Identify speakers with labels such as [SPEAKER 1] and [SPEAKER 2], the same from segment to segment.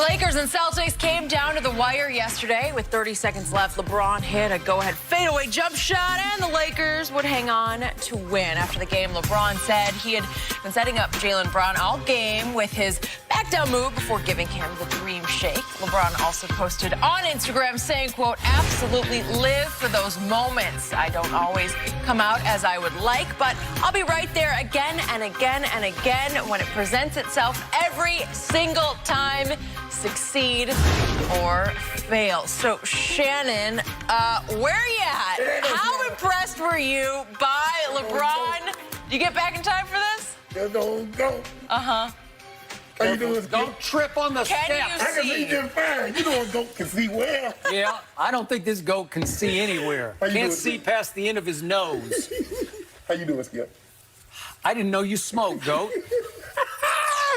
[SPEAKER 1] Lakers and Celtics came down to the wire yesterday with 30 seconds left. LeBron hit a go-ahead fadeaway jump shot, and the Lakers would hang on to win. After the game, LeBron said he had been setting up Jaylen Brown all game with his back-down move before giving him the dream shake. LeBron also posted on Instagram saying, quote, "Absolutely live for those moments. I don't always come out as I would like, but I'll be right there again and again and again when it presents itself every single time. Succeed or fail." So, Shannon, where are you at? How impressed were you by LeBron? Do you get back in time for this?
[SPEAKER 2] Go.
[SPEAKER 1] Uh-huh.
[SPEAKER 2] How you doing?
[SPEAKER 3] Don't trip on the steps.
[SPEAKER 1] Can
[SPEAKER 2] I can see
[SPEAKER 1] you see?
[SPEAKER 2] just fine. You know a goat can see well.
[SPEAKER 3] Yeah, I don't think this goat can see anywhere.
[SPEAKER 2] How you
[SPEAKER 3] Can't
[SPEAKER 2] doing,
[SPEAKER 3] see
[SPEAKER 2] Skip?
[SPEAKER 3] past the end of his nose.
[SPEAKER 2] How you doing, Skip?
[SPEAKER 3] I didn't know you smoked, goat.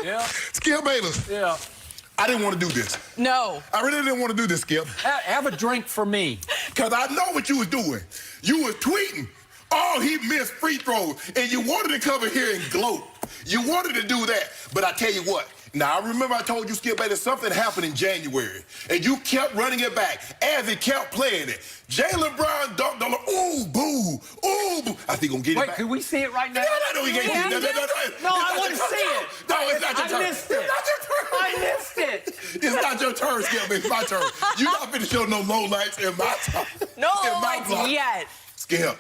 [SPEAKER 3] Yeah,
[SPEAKER 2] Skip Bayless,
[SPEAKER 3] yeah.
[SPEAKER 2] I didn't want to do this.
[SPEAKER 1] No.
[SPEAKER 2] I really didn't want to do this, Skip.
[SPEAKER 3] Have a drink for me.
[SPEAKER 2] Because I know what you was doing. You was tweeting. Oh, he missed free throws. And you wanted to come in here and gloat. You wanted to do that. But I tell you what. Now, I remember I told you, Skip Bayless, something happened in January. And you kept running it back as he kept playing it. Jaylen Brown dunked on the, ooh, boo, ooh, boo. I think he's going to get it
[SPEAKER 3] Wait,
[SPEAKER 2] back.
[SPEAKER 3] can we see it right now?
[SPEAKER 2] No, he can't get it.
[SPEAKER 3] No, I want to see it.
[SPEAKER 2] No, it's not your turn.
[SPEAKER 3] I missed it.
[SPEAKER 2] It's not your turn.
[SPEAKER 3] I missed it.
[SPEAKER 2] It's not your turn, Skip. It's my turn. You not finna show no low lights in my time.
[SPEAKER 1] No
[SPEAKER 2] in my
[SPEAKER 1] lights
[SPEAKER 2] block.
[SPEAKER 1] yet.
[SPEAKER 2] Skip.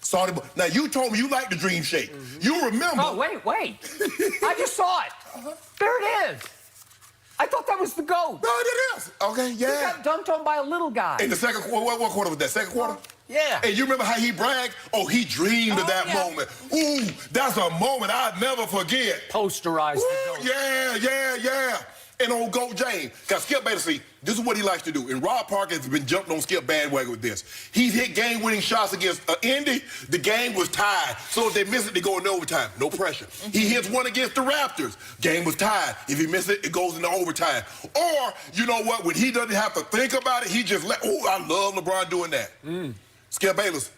[SPEAKER 2] Sorry, but now you told me you like the dream shake. You remember?
[SPEAKER 3] Oh, wait. I just saw it. There it is. I thought that was the goat.
[SPEAKER 2] No, it is. Okay,
[SPEAKER 3] He
[SPEAKER 2] yeah.
[SPEAKER 3] got dunked on by a little guy.
[SPEAKER 2] In the second quarter, what quarter was that? Second quarter?
[SPEAKER 3] Yeah.
[SPEAKER 2] And you remember how he bragged? Oh, he dreamed of that moment. Ooh, that's a moment I'd never forget.
[SPEAKER 3] Posterized the goat.
[SPEAKER 2] Yeah. And old Goat James. Because Skip Bayless, see, this is what he likes to do. And Rob Parker has been jumping on Skip bandwagon with this. He's hit game-winning shots against Indy. The game was tied. So if they miss it, they go into overtime. No pressure. He hits one against the Raptors. Game was tied. If he misses it, it goes into overtime. Or, you know what, when he doesn't have to think about it, he just let, oh, I love LeBron doing that. Skip Bayless,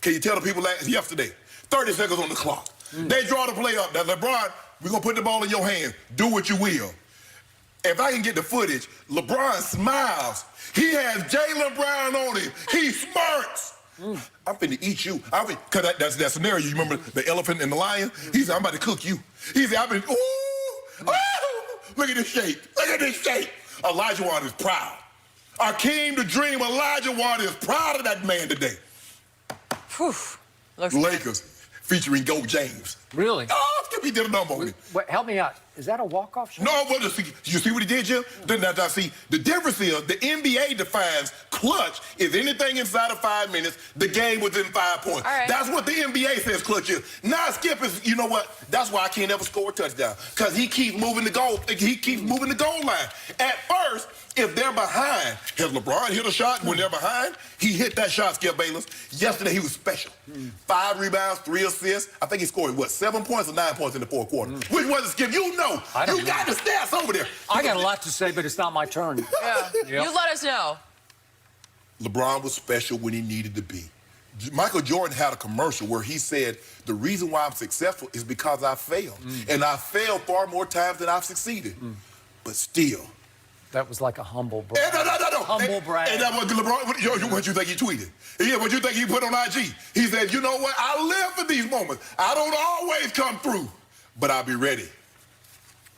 [SPEAKER 2] can you tell the people yesterday, 30 seconds on the clock. They draw the play up. Now, LeBron, we're going to put the ball in your hands. Do what you will. If I can get the footage, LeBron smiles. He has Jaylen Brown on him. He smirks. I'm finna eat you. Because that's that scenario. You remember the elephant and the lion? He said, I'm about to cook you. He said, ooh, look at this shake. Look at this shake. Elijah Wan is proud. Akeem the Dream, Elijah Wan is proud of that man today.
[SPEAKER 1] Whew. Looks
[SPEAKER 2] Lakers featuring Goat James.
[SPEAKER 3] Really?
[SPEAKER 2] Oh, he did a number on him.
[SPEAKER 3] Wait, help me out. Is that a walk-off shot?
[SPEAKER 2] No, but you see what he did, Jim? See, the difference is the NBA defines clutch is anything inside of 5 minutes, the game within 5 points.
[SPEAKER 1] All right.
[SPEAKER 2] That's what the NBA says clutch is. Now Skip is, you know what? That's why I can't ever score a touchdown. Because he keeps moving the goal. He keeps moving the goal line. At first, if they're behind, has LeBron hit a shot when they're behind? He hit that shot, Skip Bayless. Yesterday, he was special. 5 rebounds, 3 assists. I think he scored, 7 points or 9 points in the fourth quarter? Which was it, Skip? You know. You got the stats over there.
[SPEAKER 3] I got a lot to say, but it's not my turn.
[SPEAKER 1] Yeah.
[SPEAKER 3] Yep.
[SPEAKER 1] You let us know.
[SPEAKER 2] LeBron was special when he needed to be. Michael Jordan had a commercial where he said, the reason why I'm successful is because I failed. And I failed far more times than I've succeeded. But still.
[SPEAKER 3] That was like a humble brag.
[SPEAKER 2] No.
[SPEAKER 3] Humble brag.
[SPEAKER 2] And that's what LeBron, what you think he tweeted? Yeah, what you think he put on IG? He said, you know what? I live for these moments. I don't always come through, but I'll be ready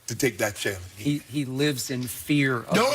[SPEAKER 2] to take that challenge.
[SPEAKER 3] He lives in fear of
[SPEAKER 2] No,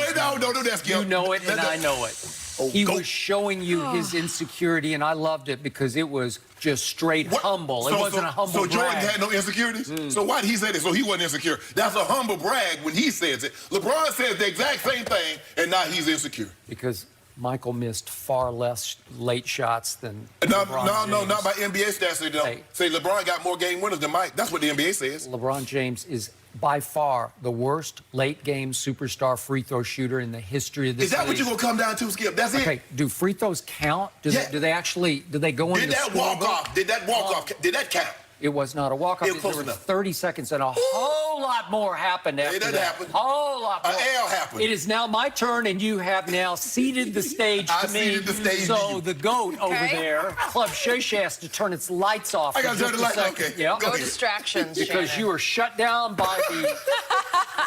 [SPEAKER 2] that's Skip.
[SPEAKER 3] You know it, and I know it.
[SPEAKER 2] Oh,
[SPEAKER 3] he
[SPEAKER 2] go.
[SPEAKER 3] was showing you his insecurity, and I loved it because it was just straight humble. It wasn't a humble
[SPEAKER 2] So Jordan
[SPEAKER 3] brag.
[SPEAKER 2] had no insecurities? So why did he say that? So he wasn't insecure. That's a humble brag when he says it. LeBron says the exact same thing, and now he's insecure.
[SPEAKER 3] Because Michael missed far less late shots than
[SPEAKER 2] No,
[SPEAKER 3] LeBron
[SPEAKER 2] not by NBA stats. They don't.
[SPEAKER 3] Hey.
[SPEAKER 2] Say LeBron got more game winners than Mike. That's what the NBA says.
[SPEAKER 3] LeBron James is by far the worst late-game superstar free throw shooter in the history of this
[SPEAKER 2] Is that what
[SPEAKER 3] league.
[SPEAKER 2] you're going to come down to, Skip? That's it?
[SPEAKER 3] Okay, do free throws count? Do they go into
[SPEAKER 2] Did
[SPEAKER 3] the
[SPEAKER 2] that
[SPEAKER 3] scorebook?
[SPEAKER 2] walk-off? Did that walk-off? Did that count?
[SPEAKER 3] It was not a walk-off.
[SPEAKER 2] It was close
[SPEAKER 3] There were
[SPEAKER 2] enough.
[SPEAKER 3] 30 seconds, and a whole lot more happened after
[SPEAKER 2] It doesn't
[SPEAKER 3] that.
[SPEAKER 2] happen.
[SPEAKER 3] Whole lot more.
[SPEAKER 2] An L happened.
[SPEAKER 3] It is now my turn, and you have now ceded the stage
[SPEAKER 2] I
[SPEAKER 3] to me.
[SPEAKER 2] ceded the stage to
[SPEAKER 3] So
[SPEAKER 2] you.
[SPEAKER 3] the GOAT over there, Club Shush, has to turn its lights off
[SPEAKER 2] I
[SPEAKER 3] for
[SPEAKER 2] got to turn
[SPEAKER 3] just
[SPEAKER 2] the
[SPEAKER 3] a
[SPEAKER 2] lights.
[SPEAKER 3] second.
[SPEAKER 2] Okay.
[SPEAKER 3] Yeah.
[SPEAKER 2] Go
[SPEAKER 1] No
[SPEAKER 2] ahead.
[SPEAKER 1] distractions,
[SPEAKER 3] Because
[SPEAKER 1] Shannon.
[SPEAKER 3] you were shut down by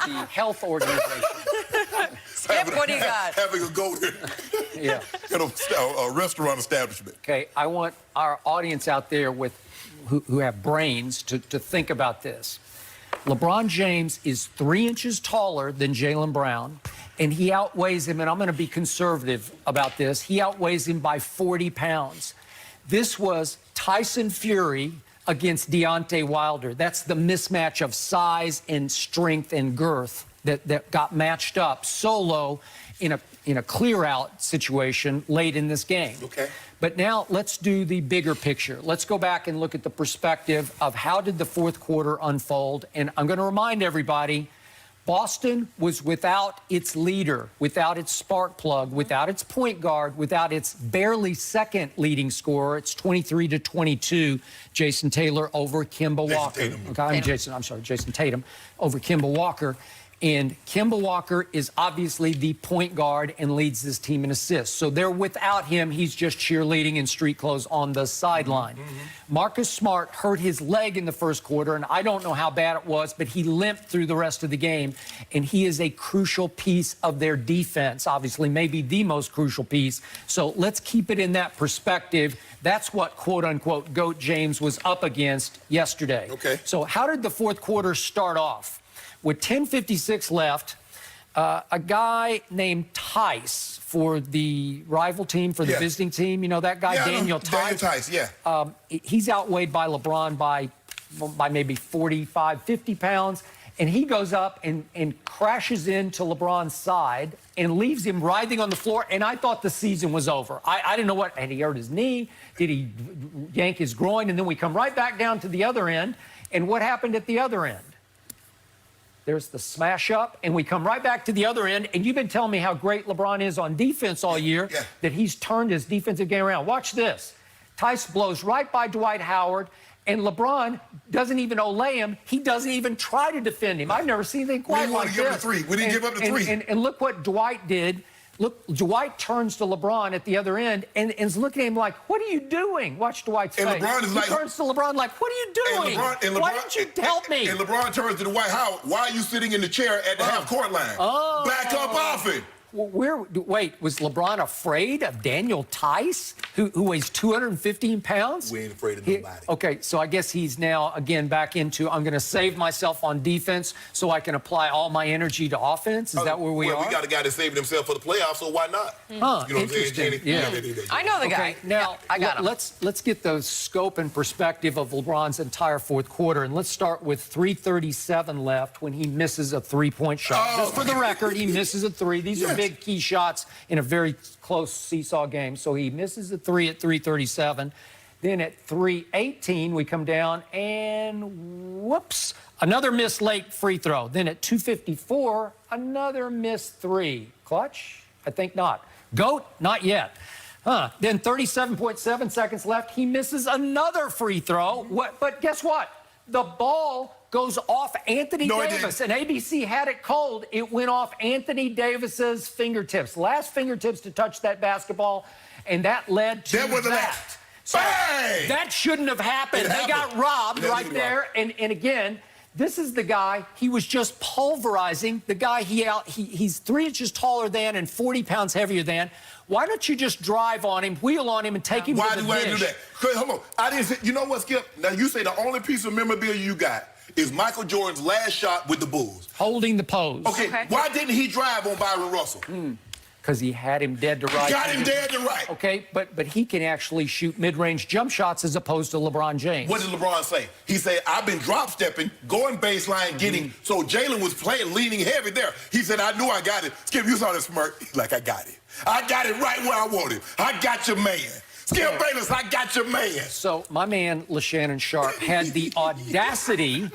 [SPEAKER 3] the health organization.
[SPEAKER 1] Skip, what do you got?
[SPEAKER 2] Having a goat
[SPEAKER 3] Yeah.
[SPEAKER 2] in a restaurant establishment.
[SPEAKER 3] Okay, I want our audience out there who have brains to think about this. LeBron James is 3 inches taller than Jaylen Brown, and he outweighs him, and I'm going to be conservative about this, he outweighs him by 40 pounds. This was Tyson Fury against Deontay Wilder. That's the mismatch of size and strength and girth that got matched up solo in a clear-out situation late in this game.
[SPEAKER 2] Okay.
[SPEAKER 3] But now let's do the bigger picture. Let's go back and look at the perspective of how did the fourth quarter unfold. And I'm going to remind everybody, Boston was without its leader, without its spark plug, without its point guard, without its barely second leading scorer. It's 23-22, Jason Taylor over Kemba Walker.
[SPEAKER 2] Tatum.
[SPEAKER 3] Okay, Jason Tatum over Kemba Walker. And Kemba Walker is obviously the point guard and leads this team in assists. So they're without him. He's just cheerleading in street clothes on the sideline. Marcus Smart hurt his leg in the first quarter, and I don't know how bad it was, but he limped through the rest of the game. And he is a crucial piece of their defense, obviously, maybe the most crucial piece. So let's keep it in that perspective. That's what, quote-unquote, GOAT James was up against yesterday.
[SPEAKER 2] Okay.
[SPEAKER 3] So how did the fourth quarter start off? With 10:56 left, a guy named Tice for the rival team, for the visiting team, you know that guy, Daniel Tice?
[SPEAKER 2] Daniel Tice, yeah.
[SPEAKER 3] He's outweighed by LeBron by maybe 45, 50 pounds, and he goes up and crashes into LeBron's side and leaves him writhing on the floor, and I thought the season was over. I didn't know what, and he hurt his knee, did he yank his groin, and then we come right back down to the other end, and what happened at the other end? There's the smash up, and we come right back to the other end. And you've been telling me how great LeBron is on defense all year, that he's turned his defensive game around. Watch this. Tice blows right by Dwight Howard, and LeBron doesn't even olay him. He doesn't even try to defend him. I've never seen anything quite like this.
[SPEAKER 2] We didn't give up the three. We didn't give up the three.
[SPEAKER 3] And look what Dwight did. Look, Dwight turns to LeBron at the other end and is looking at him like, what are you doing? Watch Dwight's face.
[SPEAKER 2] LeBron is
[SPEAKER 3] he
[SPEAKER 2] like,
[SPEAKER 3] turns to LeBron like, what are you doing? Why didn't you help me?
[SPEAKER 2] And LeBron turns to Dwight Howard. Why are you sitting in the chair at the half-court line? Back up off it.
[SPEAKER 3] Wait, was LeBron afraid of Daniel Tice, who weighs 215 pounds?
[SPEAKER 2] We ain't afraid of nobody.
[SPEAKER 3] Okay, so I guess he's now, again, back into, I'm going to save myself on defense so I can apply all my energy to offense? Is that where we are?
[SPEAKER 2] We got a guy that saved himself for the playoffs, so why not?
[SPEAKER 3] Huh,
[SPEAKER 2] you know
[SPEAKER 3] interesting. Yeah.
[SPEAKER 1] I know the guy.
[SPEAKER 3] Now,
[SPEAKER 1] I got him.
[SPEAKER 3] let's get the scope and perspective of LeBron's entire fourth quarter, and let's start with 3:37 left when he misses a three-point shot. Just for the record, he misses a three. These are big key shots in a very close seesaw game. So he misses a three at 3:37. Then at 3:18, we come down and whoops, another missed late free throw. Then at 2:54, another missed three. Clutch? I think not. GOAT? Not yet. Then 37.7 seconds left. He misses another free throw. But guess what? The ball goes off Anthony Davis, and ABC had it cold. It went off Anthony Davis's fingertips, last fingertips to touch that basketball, and that led to that. So that shouldn't have happened. They got robbed right there, and again, this is the guy he was just pulverizing. The guy he's 3 inches taller than and 40 pounds heavier than. Why don't you just drive on him, wheel on him, and take him to the dish?
[SPEAKER 2] Why do I do that? Hold on. I didn't say, you know what, Skip? Now, you say the only piece of memorabilia you got is Michael Jordan's last shot with the Bulls.
[SPEAKER 3] Holding the pose.
[SPEAKER 2] Okay. Why didn't he drive on Byron Russell?
[SPEAKER 3] Because he had him dead to right.
[SPEAKER 2] Got him dead to right.
[SPEAKER 3] Okay, but he can actually shoot mid-range jump shots as opposed to LeBron James.
[SPEAKER 2] What did LeBron say? He said, I've been drop-stepping, going baseline, getting... So Jaylen was playing, leaning heavy there. He said, I knew I got it. Skip, you saw that smirk. He's like, I got it. I got it right where I want it. I got your man. Skip Bayless, I got your man.
[SPEAKER 3] So my man, Shannon Sharp, had the audacity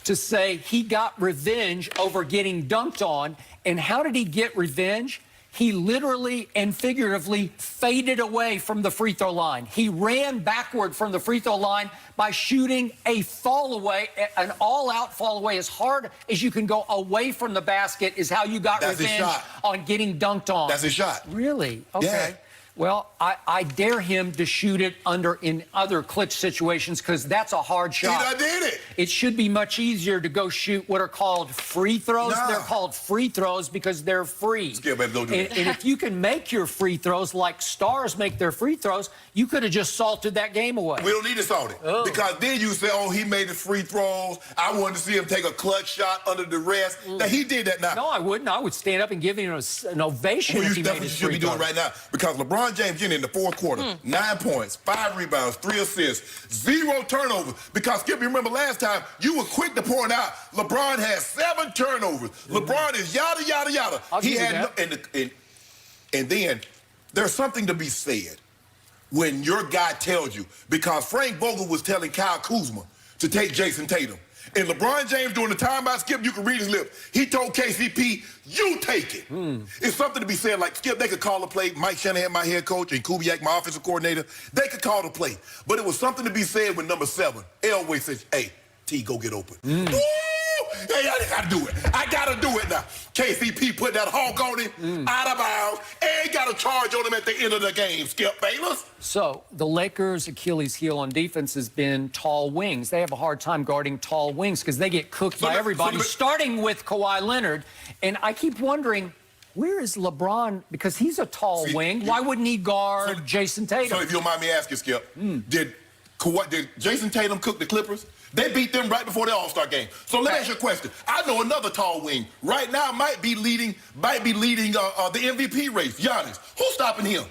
[SPEAKER 3] to say he got revenge over getting dunked on. And how did he get revenge? He literally and figuratively faded away from the free throw line. He ran backward from the free throw line by shooting a fall away, an all-out fall away. As hard as you can go away from the basket is how you got revenge on getting dunked on.
[SPEAKER 2] That's a shot.
[SPEAKER 3] Really? Okay.
[SPEAKER 2] Yeah.
[SPEAKER 3] Well, I dare him to shoot it in other clutch situations because that's a hard shot.
[SPEAKER 2] He did it.
[SPEAKER 3] It should be much easier to go shoot what are called free throws.
[SPEAKER 2] Nah.
[SPEAKER 3] They're called free throws because they're free.
[SPEAKER 2] Skip, baby, don't do that.
[SPEAKER 3] And if you can make your free throws like stars make their free throws, you could have just salted that game away.
[SPEAKER 2] We don't need to salt it.
[SPEAKER 3] Oh.
[SPEAKER 2] Because then you say, oh, he made his free throws. I wanted to see him take a clutch shot under duress. Now, he did that now.
[SPEAKER 3] No, I wouldn't. I would stand up and give him an ovation
[SPEAKER 2] Well,
[SPEAKER 3] if
[SPEAKER 2] you
[SPEAKER 3] he made
[SPEAKER 2] definitely
[SPEAKER 3] his
[SPEAKER 2] should
[SPEAKER 3] free
[SPEAKER 2] be doing
[SPEAKER 3] throws.
[SPEAKER 2] right now. Because LeBron James getting in the fourth quarter, 9 points, 5 rebounds, 3 assists, 0 turnovers. Because, Skip, you remember last time, you were quick to point out LeBron has 7 turnovers. LeBron is yada, yada, yada.
[SPEAKER 3] I'll give you that.
[SPEAKER 2] And then there's something to be said when your guy tells you, because Frank Vogel was telling Kyle Kuzma to take Jason Tatum. And LeBron James, during the timeout, Skip, you can read his lips. He told KCP, you take it. It's something to be said, like, Skip, they could call a play. Mike Shanahan, my head coach, and Kubiak, my offensive coordinator, they could call the play. But it was something to be said when number 7, Elway, says, hey, T, go get open. Woo! Hey, I gotta do it. I gotta do it now. KCP put that hawk on him, out of bounds, and got a charge on him at the end of the game, Skip Bayless.
[SPEAKER 3] So the Lakers' Achilles heel on defense has been tall wings. They have a hard time guarding tall wings because they get cooked by everybody, starting with Kawhi Leonard. And I keep wondering, where is LeBron? Because he's a tall wing. Why wouldn't he guard Jason Tatum?
[SPEAKER 2] So if you don't mind me asking, Skip, did Jason Tatum cook the Clippers? They beat them right before the All-Star game. So let me ask you a question. I know another tall wing right now might be leading the MVP race, Giannis. Who's stopping him?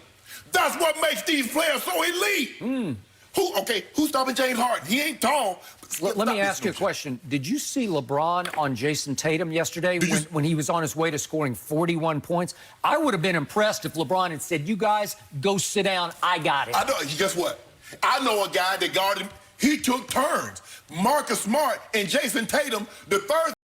[SPEAKER 2] That's what makes these players so elite. Who's stopping James Harden? He ain't tall.
[SPEAKER 3] Let me ask you a question. Did you see LeBron on Jason Tatum yesterday when he was on his way to scoring 41 points? I would have been impressed if LeBron had said, you guys, go sit down. I got it.
[SPEAKER 2] I know. Guess what? I know a guy that guarded him. He took turns. Marcus Smart and Jason Tatum, the third